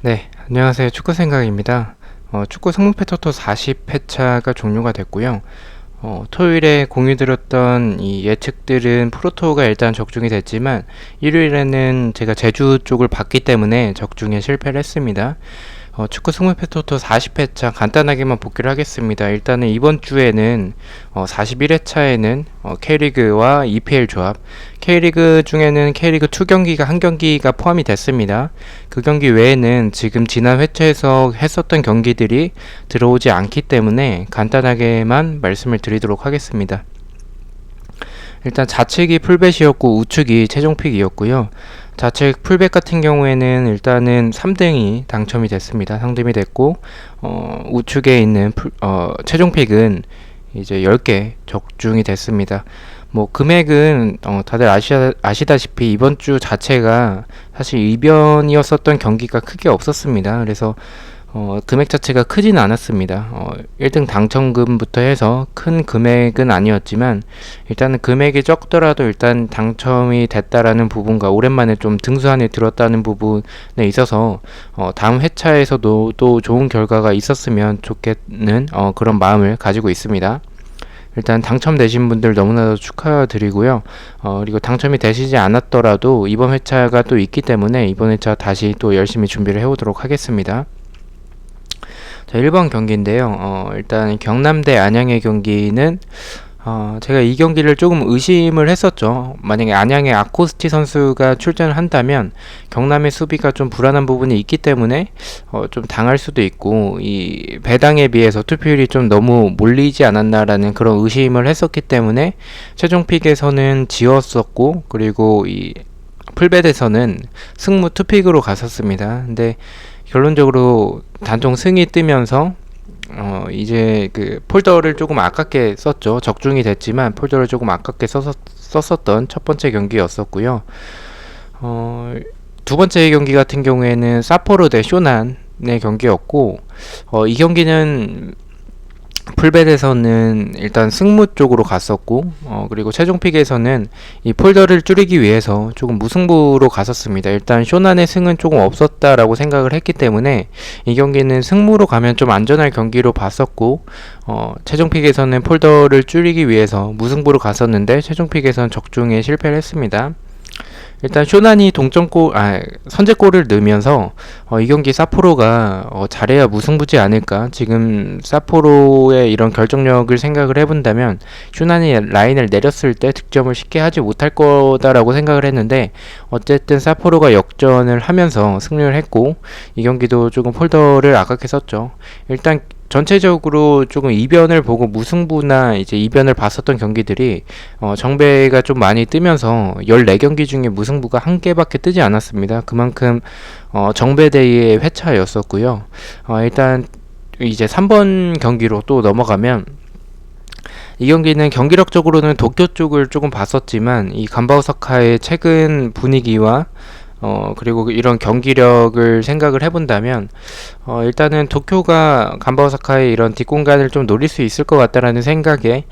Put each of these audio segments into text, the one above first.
네, 안녕하세요. 축구 생각입니다. 축구 성문패토토 40회차가 종료가 됐고요. 토요일에 공유드렸던 이 예측들은 프로토가 일단 적중이 됐지만 일요일에는 제가 제주 쪽을 봤기 때문에 적중에 실패를 했습니다. 축구 승무패토토 40회차 간단하게만 복귀를 하겠습니다. 일단은 이번 주에는 41회차에는 K리그와 EPL 조합, K리그 중에는 K리그 2 경기가 한 경기가 포함이 됐습니다. 그 경기 외에는 지금 지난 회차에서 했었던 경기들이 들어오지 않기 때문에 간단하게만 말씀을 드리도록 하겠습니다. 일단 좌측이 풀벳이었고 우측이 최종픽이었고요. 좌측 풀백 같은 경우에는 일단은 3등이 당첨이 됐습니다. 상금이 됐고 우측에 있는 최종픽은 이제 10개 적중이 됐습니다. 뭐 금액은 다들 아시다시피 이번 주 자체가 사실 이변이었었던 경기가 크게 없었습니다. 그래서 금액 자체가 크진 않았습니다. 1등 당첨금부터 해서 큰 금액은 아니었지만 일단은 금액이 적더라도 일단 당첨이 됐다라는 부분과 오랜만에 좀 등수 안에 들었다는 부분에 있어서 다음 회차에서도 또 좋은 결과가 있었으면 좋겠는 그런 마음을 가지고 있습니다. 일단 당첨되신 분들 너무나도 축하드리고요. 그리고 당첨이 되시지 않았더라도 이번 회차가 또 있기 때문에 이번 회차 다시 또 열심히 준비를 해오도록 하겠습니다. 자, 1번 경기인데요. 일단 경남대 안양의 경기는 제가 이 경기를 조금 의심을 했었죠. 만약에 안양의 아코스티 선수가 출전을 한다면 경남의 수비가 좀 불안한 부분이 있기 때문에 좀 당할 수도 있고 이 배당에 비해서 투표율이 좀 너무 몰리지 않았나라는 그런 의심을 했었기 때문에 최종 픽에서는 지웠었고 그리고 이 풀벳에서는 승무 투픽으로 갔었습니다. 근데 결론적으로 단통 승이 뜨면서 이제 그 폴더를 조금 아깝게 썼죠. 적중이 됐지만 폴더를 조금 아깝게 썼었던 첫 번째 경기였었고요. 두 번째 경기 같은 경우에는 사포로 대 쇼난의 경기였고 이 경기는 풀벳에서는 일단 승무 쪽으로 갔었고 그리고 최종픽에서는 이 폴더를 줄이기 위해서 조금 무승부로 갔었습니다. 일단 쇼난의 승은 조금 없었다라고 생각을 했기 때문에 이 경기는 승무로 가면 좀 안전할 경기로 봤었고 최종픽에서는 폴더를 줄이기 위해서 무승부로 갔었는데 최종픽에서는 적중에 실패를 했습니다. 일단 쇼난이 선제골을 넣으면서 이 경기 사포로가 잘해야 무승부지 않을까. 지금 사포로의 이런 결정력을 생각을 해본다면 쇼난이 라인을 내렸을 때 득점을 쉽게 하지 못할 거다라고 생각을 했는데 어쨌든 사포로가 역전을 하면서 승리를 했고 이 경기도 조금 폴더를 아깝게 썼죠. 일단 전체적으로 조금 이변을 보고 무승부나 이제 이변을 봤었던 경기들이 정배가 좀 많이 뜨면서 14경기 중에 무승부가 한 개밖에 뜨지 않았습니다. 그만큼 정배대의 회차였었고요. 일단 이제 3번 경기로 또 넘어가면 이 경기는 경기력적으로는 도쿄 쪽을 조금 봤었지만 이 간바오사카의 최근 분위기와 그리고 이런 경기력을 생각을 해본다면 일단은 도쿄가 간바오사카의 이런 뒷공간을 좀 노릴 수 있을 것 같다라는 생각에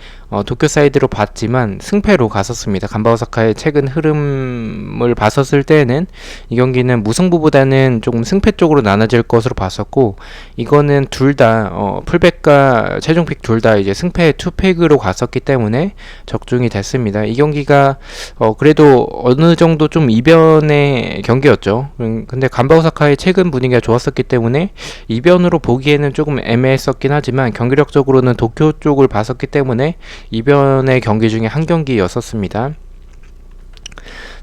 도쿄 사이드로 봤지만 승패로 갔었습니다. 간바오사카의 최근 흐름을 봤었을 때는 이 경기는 무승부보다는 조금 승패 쪽으로 나눠질 것으로 봤었고 이거는 둘 다 풀백과 최종픽 둘 다 이제 승패 투팩으로 갔었기 때문에 적중이 됐습니다. 이 경기가 그래도 어느 정도 좀 이변의 경기였죠. 근데 간바오사카의 최근 분위기가 좋았었기 때문에 이변으로 보기에는 조금 애매했었긴 하지만 경기력적으로는 도쿄 쪽을 봤었기 때문에 이변의 경기 중에 한 경기였었습니다.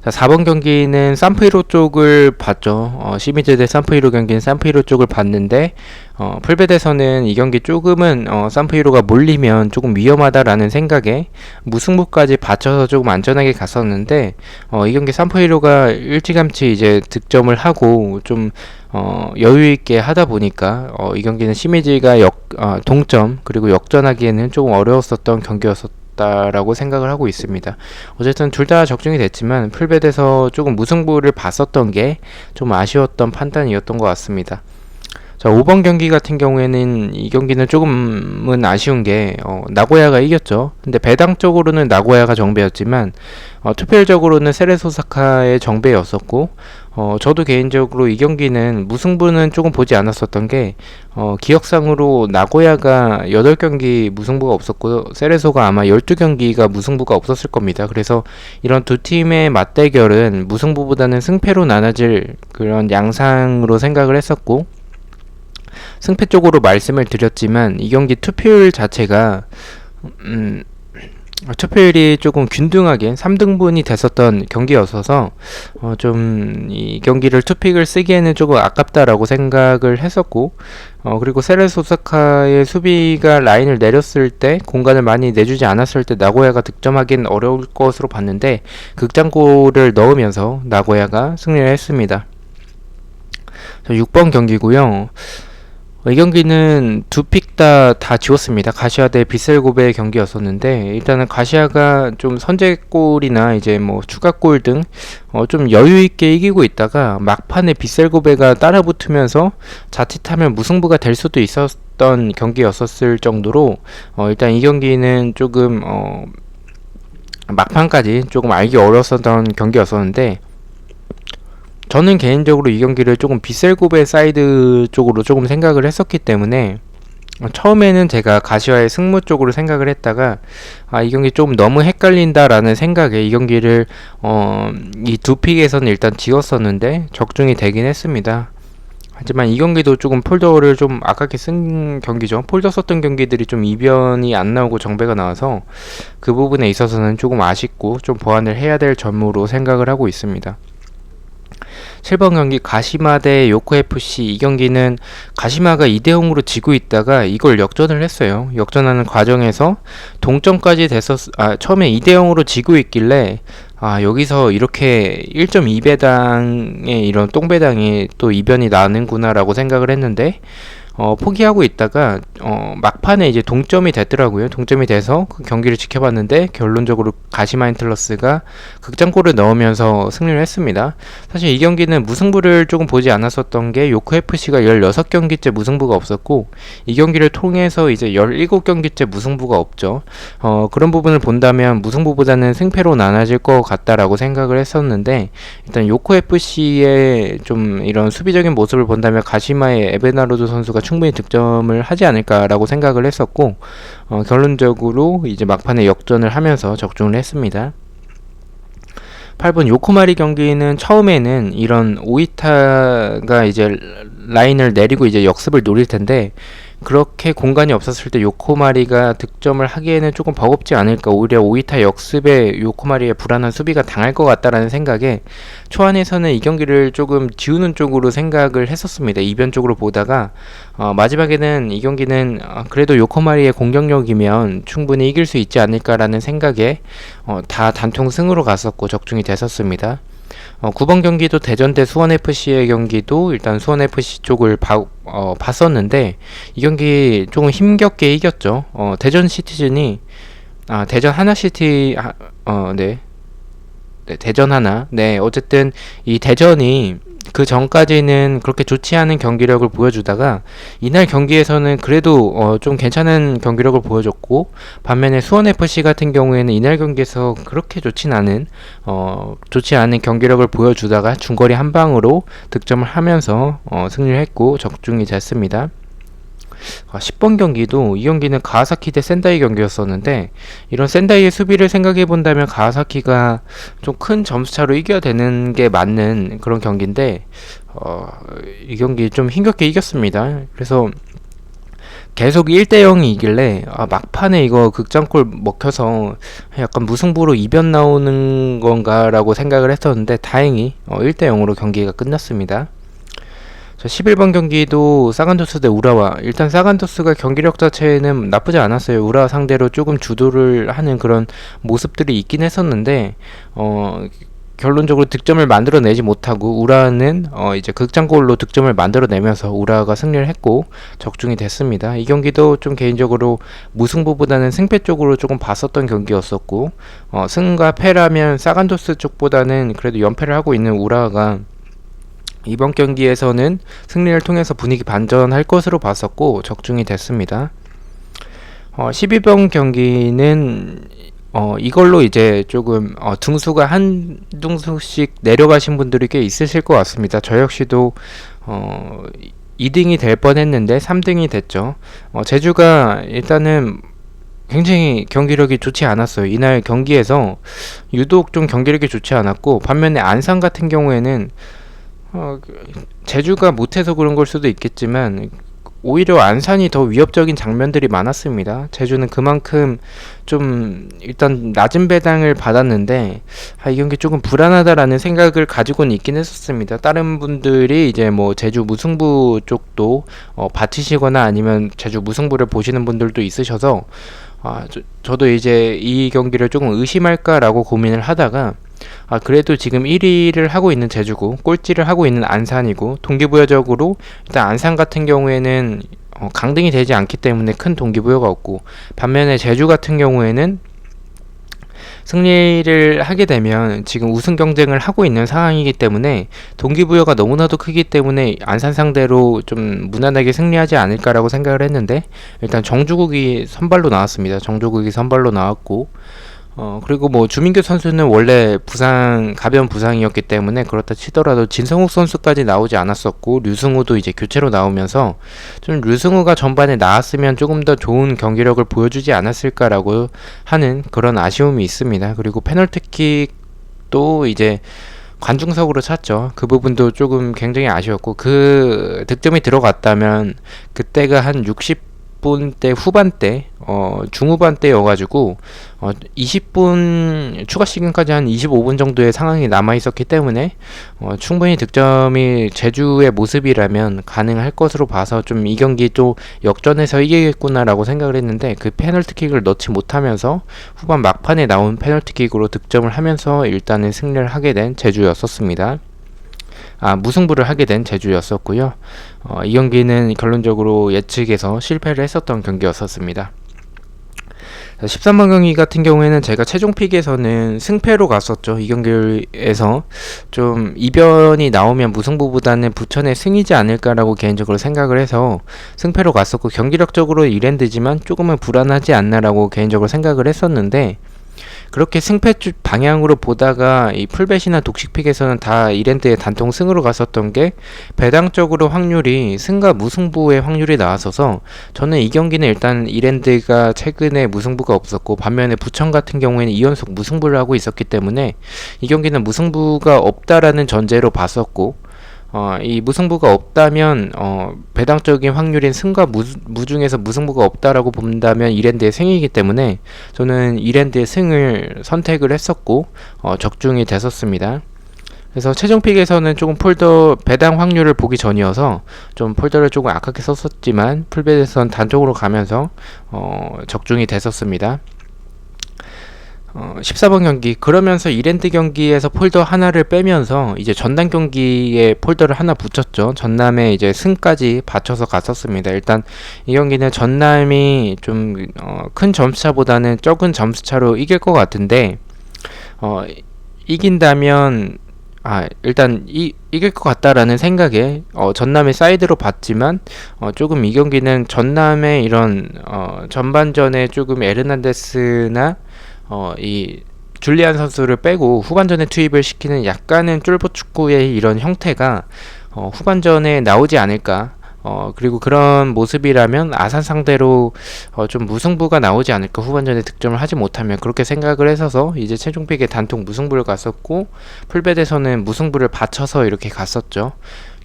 자, 4번 경기는 산프히로 쪽을 봤죠. 시미즈 대 산프히로 경기는 산프히로 쪽을 봤는데 풀벳에서는 이 경기 조금은 산프히로가 몰리면 조금 위험하다라는 생각에 무승부까지 받쳐서 조금 안전하게 갔었는데 이 경기 산프히로가 일찌감치 이제 득점을 하고 좀 여유있게 하다 보니까 이 경기는 시미즈가 동점 그리고 역전하기에는 조금 어려웠었던 경기였었다라고 생각을 하고 있습니다. 어쨌든 둘 다 적중이 됐지만 풀벳에서 조금 무승부를 봤었던 게 좀 아쉬웠던 판단이었던 것 같습니다. 자, 5번 경기 같은 경우에는 이 경기는 조금은 아쉬운 게 나고야가 이겼죠. 근데 배당적으로는 나고야가 정배였지만 투표율적으로는 세레소사카의 정배였었고 저도 개인적으로 이 경기는 무승부는 조금 보지 않았었던 게, 기억상으로 나고야가 8경기 무승부가 없었고, 세레소가 아마 12경기가 무승부가 없었을 겁니다. 그래서 이런 두 팀의 맞대결은 무승부보다는 승패로 나눠질 그런 양상으로 생각을 했었고, 승패 쪽으로 말씀을 드렸지만, 이 경기 투표율 자체가, 투표율이 조금 균등하게 3등분이 됐었던 경기였어서 좀 이 경기를 투픽을 쓰기에는 조금 아깝다라고 생각을 했었고, 그리고 세레스 오사카의 수비가 라인을 내렸을 때 공간을 많이 내주지 않았을 때 나고야가 득점하기는 어려울 것으로 봤는데 극장골을 넣으면서 나고야가 승리를 했습니다. 6번 경기고요. 이 경기는 두 픽 다 지웠습니다. 가시아 대 비셀고베의 경기였었는데, 일단은 가시아가 좀 선제골이나 이제 뭐 추가골 등 좀 여유 있게 이기고 있다가 막판에 비셀고베가 따라붙으면서 자칫하면 무승부가 될 수도 있었던 경기였었을 정도로 일단 이 경기는 조금 막판까지 조금 알기 어려웠었던 경기였었는데, 저는 개인적으로 이 경기를 조금 비셀고베 사이드 쪽으로 조금 생각을 했었기 때문에 처음에는 제가 가시와의 승무 쪽으로 생각을 했다가 이 경기 좀 너무 헷갈린다라는 생각에 이 경기를 이 두 픽에서는 일단 지웠었는데 적중이 되긴 했습니다. 하지만 이 경기도 조금 폴더를 좀 아깝게 쓴 경기죠. 폴더 썼던 경기들이 좀 이변이 안 나오고 정배가 나와서 그 부분에 있어서는 조금 아쉽고 좀 보완을 해야 될 점으로 생각을 하고 있습니다. 7번 경기 가시마 대 요코FC. 이 경기는 가시마가 2대0으로 지고 있다가 이걸 역전을 했어요. 역전하는 과정에서 동점까지 처음에 2대0으로 지고 있길래 여기서 이렇게 1.2배당의 이런 똥배당이 또 이변이 나는구나 라고 생각을 했는데 포기하고 있다가 막판에 이제 동점이 됐더라고요. 동점이 돼서 그 경기를 지켜봤는데 결론적으로 가시마 인틀러스가 극장골을 넣으면서 승리를 했습니다. 사실 이 경기는 무승부를 조금 보지 않았었던 게 요코FC가 16경기째 무승부가 없었고 이 경기를 통해서 이제 17경기째 무승부가 없죠. 그런 부분을 본다면 무승부보다는 승패로 나눠질 것 같다라고 생각을 했었는데, 일단 요코FC의 좀 이런 수비적인 모습을 본다면 가시마의 에베나르도 선수가 충분히 득점을 하지 않을까라고 생각을 했었고, 결론적으로 이제 막판에 역전을 하면서 적중을 했습니다. 8번 요코마리 경기는 처음에는 이런 오이타가 이제 라인을 내리고 이제 역습을 노릴 텐데 그렇게 공간이 없었을 때 요코마리가 득점을 하기에는 조금 버겁지 않을까, 오히려 오이타 역습에 요코마리의 불안한 수비가 당할 것 같다라는 생각에 초안에서는 이 경기를 조금 지우는 쪽으로 생각을 했었습니다. 이변 쪽으로 보다가 마지막에는 이 경기는 그래도 요코마리의 공격력이면 충분히 이길 수 있지 않을까라는 생각에 다 단통 승으로 갔었고 적중이 됐었습니다. 9번 경기도 대전 대 수원FC의 경기도 일단 수원FC 쪽을 봤었는데 이 경기 조금 힘겹게 이겼죠. 대전 시티즌이 대전 하나시티 네, 대전 하나. 네, 어쨌든 이 대전이 그 전까지는 그렇게 좋지 않은 경기력을 보여주다가 이날 경기에서는 그래도 좀 괜찮은 경기력을 보여줬고, 반면에 수원FC 같은 경우에는 이날 경기에서 그렇게 좋지 않은 경기력을 보여주다가 중거리 한 방으로 득점을 하면서 승리를 했고 적중이 됐습니다. 10번 경기도 이 경기는 가와사키 대 센다이 경기였었는데, 이런 센다이의 수비를 생각해 본다면 가와사키가 좀 큰 점수차로 이겨야 되는 게 맞는 그런 경기인데 이 경기 좀 힘겹게 이겼습니다. 그래서 계속 1대0이 이길래 막판에 이거 극장골 먹혀서 약간 무승부로 이변 나오는 건가 라고 생각을 했었는데 다행히 1대0으로 경기가 끝났습니다. 11번 경기도 사간토스 대 우라와. 일단 사간토스가 경기력 자체는 나쁘지 않았어요. 우라와 상대로 조금 주도를 하는 그런 모습들이 있긴 했었는데 결론적으로 득점을 만들어내지 못하고 우라는 이제 극장골로 득점을 만들어내면서 우라가 승리를 했고 적중이 됐습니다. 이 경기도 좀 개인적으로 무승부보다는 승패 쪽으로 조금 봤었던 경기였었고, 승과 패라면 사간토스 쪽보다는 그래도 연패를 하고 있는 우라가 이번 경기에서는 승리를 통해서 분위기 반전할 것으로 봤었고 적중이 됐습니다. 12번 경기는 이걸로 이제 조금 등수가 한 등수씩 내려가신 분들이 꽤 있으실 것 같습니다. 저 역시도 2등이 될 뻔했는데 3등이 됐죠. 제주가 일단은 굉장히 경기력이 좋지 않았어요. 이날 경기에서 유독 좀 경기력이 좋지 않았고, 반면에 안산 같은 경우에는 제주가 못해서 그런 걸 수도 있겠지만 오히려 안산이 더 위협적인 장면들이 많았습니다. 제주는 그만큼 좀 일단 낮은 배당을 받았는데 이 경기 조금 불안하다라는 생각을 가지고는 있긴 했었습니다. 다른 분들이 이제 뭐 제주 무승부 쪽도 받치시거나 아니면 제주 무승부를 보시는 분들도 있으셔서 저도 이제 이 경기를 조금 의심할까라고 고민을 하다가 그래도 지금 1위를 하고 있는 제주고 꼴찌를 하고 있는 안산이고 동기부여적으로 일단 안산 같은 경우에는 강등이 되지 않기 때문에 큰 동기부여가 없고, 반면에 제주 같은 경우에는 승리를 하게 되면 지금 우승 경쟁을 하고 있는 상황이기 때문에 동기부여가 너무나도 크기 때문에 안산 상대로 좀 무난하게 승리하지 않을까라고 생각을 했는데, 일단 정주국이 선발로 나왔습니다. 정주국이 선발로 나왔고, 그리고 뭐 주민규 선수는 원래 가벼운 부상이었기 때문에 그렇다 치더라도 진성욱 선수까지 나오지 않았었고, 류승우도 이제 교체로 나오면서 좀 류승우가 전반에 나왔으면 조금 더 좋은 경기력을 보여주지 않았을까라고 하는 그런 아쉬움이 있습니다. 그리고 페널티킥도 이제 관중석으로 찼죠. 그 부분도 조금 굉장히 아쉬웠고, 그 득점이 들어갔다면 그때가 한 60분대 후반대, 중후반대여가지고 20분 추가 시간까지 한 25분 정도의 상황이 남아 있었기 때문에 충분히 득점이 제주의 모습이라면 가능할 것으로 봐서 좀 이 경기 또 역전해서 이기겠구나라고 생각을 했는데, 그 페널티킥을 넣지 못하면서 후반 막판에 나온 페널티킥으로 득점을 하면서 일단은 승리를 하게 된 제주였었습니다. 무승부를 하게 된 제주였었고요. 이 경기는 결론적으로 예측에서 실패를 했었던 경기였었습니다. 13번 경기 같은 경우에는 제가 최종 픽에서는 승패로 갔었죠. 이 경기에서 좀 이변이 나오면 무승부보다는 부천의 승이지 않을까라고 개인적으로 생각을 해서 승패로 갔었고, 경기력적으로 이랜드지만 조금은 불안하지 않나라고 개인적으로 생각을 했었는데, 그렇게 승패 방향으로 보다가 이 풀벳이나 독식픽에서는 다 이랜드의 단통 승으로 갔었던 게 배당적으로 확률이 승과 무승부의 확률이 나왔어서 저는 이 경기는 일단 이랜드가 최근에 무승부가 없었고, 반면에 부천 같은 경우에는 2연속 무승부를 하고 있었기 때문에 이 경기는 무승부가 없다라는 전제로 봤었고, 이 무승부가 없다면 배당적인 확률인 승과 무 중에서 무승부가 없다라고 본다면 이랜드의 승이기 때문에 저는 이랜드의 승을 선택을 했었고 적중이 됐었습니다. 그래서 최종 픽에서는 조금 폴더 배당 확률을 보기 전이어서 좀 폴더를 조금 아깝게 썼었지만 풀벳에선 단독으로 가면서 적중이 됐었습니다. 14번 경기, 그러면서 이랜드 경기에서 폴더 하나를 빼면서 이제 전남 경기에 폴더를 하나 붙였죠. 전남에 이제 승까지 받쳐서 갔었습니다. 일단 이 경기는 전남이 좀 큰 점수차보다는 적은 점수차로 이길 것 같은데, 이긴다면 일단 이길 것 같다라는 생각에 전남의 사이드로 봤지만 조금 이 경기는 전남의 이런 전반전에 조금 에르난데스나 이 줄리안 선수를 빼고 후반전에 투입을 시키는 약간은 쫄보 축구의 이런 형태가 후반전에 나오지 않을까. 그리고 그런 모습이라면 아산 상대로 좀 무승부가 나오지 않을까, 후반전에 득점을 하지 못하면, 그렇게 생각을 해서 이제 최종픽에 단통 무승부를 갔었고, 풀벳에서는 무승부를 받쳐서 이렇게 갔었죠.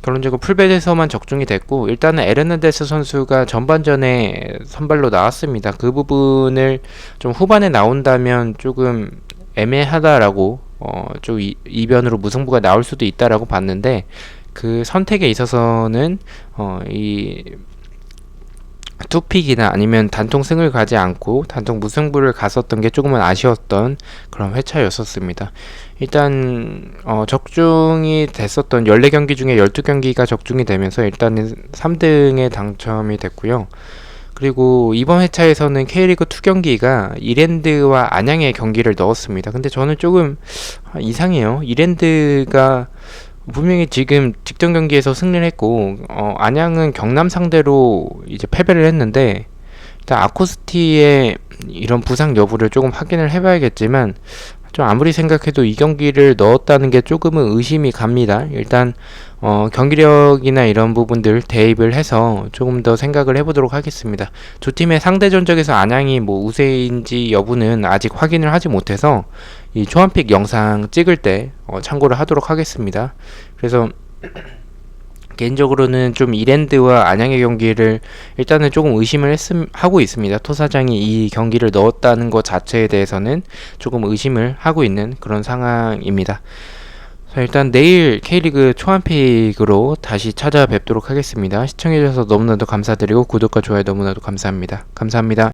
결론적으로 풀벳에서만 적중이 됐고, 일단은 에르난데스 선수가 전반전에 선발로 나왔습니다. 그 부분을 좀 후반에 나온다면 조금 애매하다라고 좀 이변으로 무승부가 나올 수도 있다라고 봤는데, 그 선택에 있어서는 이 투픽이나 아니면 단통 승을 가지 않고 단통 무승부를 갔었던 게 조금은 아쉬웠던 그런 회차였었습니다. 일단 적중이 됐었던 14경기 중에 12경기가 적중이 되면서 일단은 3등에 당첨이 됐고요. 그리고 이번 회차에서는 K리그 2 경기가 이랜드와 안양의 경기를 넣었습니다. 근데 저는 조금 이상해요. 이랜드가 분명히 지금 직전 경기에서 승리를 했고, 안양은 경남 상대로 이제 패배를 했는데, 일단 아코스티의 이런 부상 여부를 조금 확인을 해봐야겠지만 좀 아무리 생각해도 이 경기를 넣었다는 게 조금은 의심이 갑니다. 일단 경기력이나 이런 부분들 대입을 해서 조금 더 생각을 해보도록 하겠습니다. 두 팀의 상대 전적에서 안양이 뭐 우세인지 여부는 아직 확인을 하지 못해서 이 초안픽 영상 찍을 때 참고를 하도록 하겠습니다. 그래서 개인적으로는 좀 이랜드와 안양의 경기를 일단은 조금 의심을 하고 있습니다. 토 사장이 이 경기를 넣었다는 것 자체에 대해서는 조금 의심을 하고 있는 그런 상황입니다. 자, 일단 내일 K리그 초안픽으로 다시 찾아뵙도록 하겠습니다. 시청해주셔서 너무나도 감사드리고 구독과 좋아요 너무나도 감사합니다. 감사합니다.